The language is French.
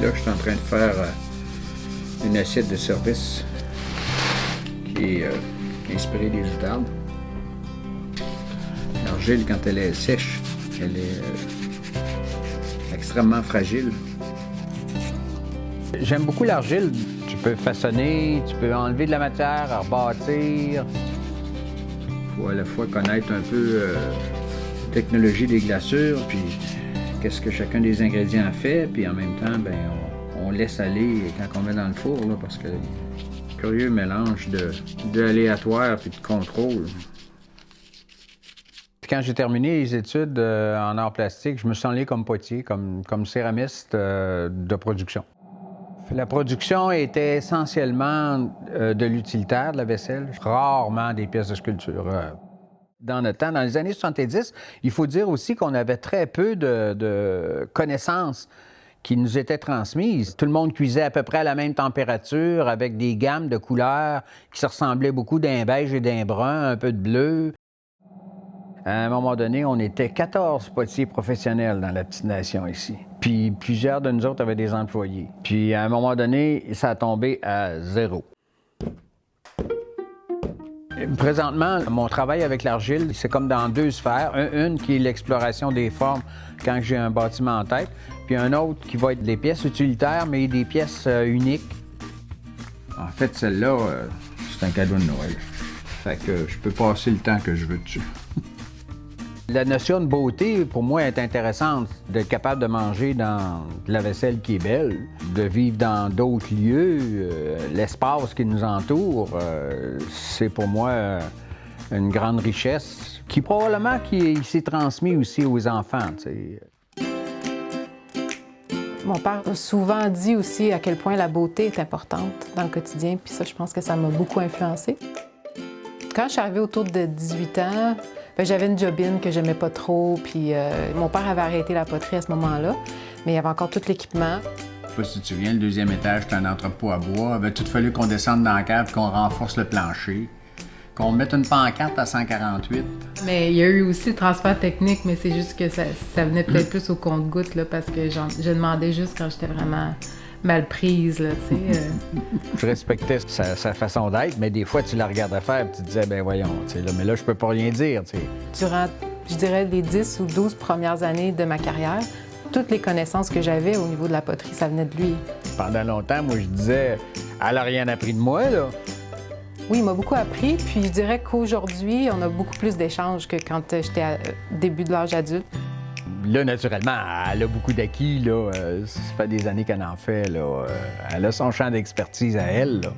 Là, je suis en train de faire une assiette de service qui est inspirée des outardes. L'argile, quand elle est sèche, elle est extrêmement fragile. J'aime beaucoup l'argile. Tu peux façonner, tu peux enlever de la matière, rebâtir. Il faut à la fois connaître un peu la technologie des glaçures, puis qu'est-ce que chacun des ingrédients fait, puis en même temps, ben, on laisse aller quand on met dans le four, là, parce que curieux mélange de aléatoire puis de contrôle. Puis quand j'ai terminé les études en arts plastiques, je me suis enlevé comme potier, comme céramiste de production. La production était essentiellement de l'utilitaire, de la vaisselle, rarement des pièces de sculpture. Dans notre temps, dans les années 70, il faut dire aussi qu'on avait très peu de connaissances qui nous étaient transmises. Tout le monde cuisait à peu près à la même température, avec des gammes de couleurs qui se ressemblaient beaucoup d'un beige et d'un brun, un peu de bleu. À un moment donné, on était 14 potiers professionnels dans la petite nation ici. Puis plusieurs de nous autres avaient des employés. Puis à un moment donné, ça a tombé à 0. Présentement, mon travail avec l'argile, c'est comme dans 2 sphères. Une qui est l'exploration des formes quand j'ai un bâtiment en tête, puis un autre qui va être des pièces utilitaires, mais des pièces uniques. En fait, celle-là, c'est un cadeau de Noël. Fait que je peux passer le temps que je veux dessus. La notion de beauté, pour moi, est intéressante. D'être capable de manger dans de la vaisselle qui est belle, de vivre dans d'autres lieux, l'espace qui nous entoure, c'est pour moi une grande richesse qui probablement s'est transmis aussi aux enfants. T'sais. Mon père a souvent dit aussi à quel point la beauté est importante dans le quotidien, puis ça, je pense que ça m'a beaucoup influencée. Quand je suis arrivée autour de 18 ans, bien, j'avais une job-in que j'aimais pas trop, puis mon père avait arrêté la poterie à ce moment-là, mais il y avait encore tout l'équipement. Je sais pas si tu te souviens, le 2e étage, c'était un entrepôt à bois. Il avait tout fallu qu'on descende dans la cave, qu'on renforce le plancher, qu'on mette une pancarte à 148. Mais il y a eu aussi le transfert technique, mais c'est juste que ça venait peut-être plus au compte-gouttes, là, parce que je demandais juste quand j'étais vraiment mal prise, là, tu sais. Je respectais sa façon d'être, mais des fois, tu la regardais faire et tu te disais, ben voyons, tu sais, là, mais là, je peux pas rien dire, tu sais. Durant, je dirais, les 10 ou 12 premières années de ma carrière, toutes les connaissances que j'avais au niveau de la poterie, ça venait de lui. Pendant longtemps, moi, je disais, elle a rien appris de moi, là. Oui, il m'a beaucoup appris, puis je dirais qu'aujourd'hui, on a beaucoup plus d'échanges que quand j'étais au début de l'âge adulte. Là, naturellement, elle a beaucoup d'acquis, là. Ça fait des années qu'elle en fait, là. Elle a son champ d'expertise à elle, là.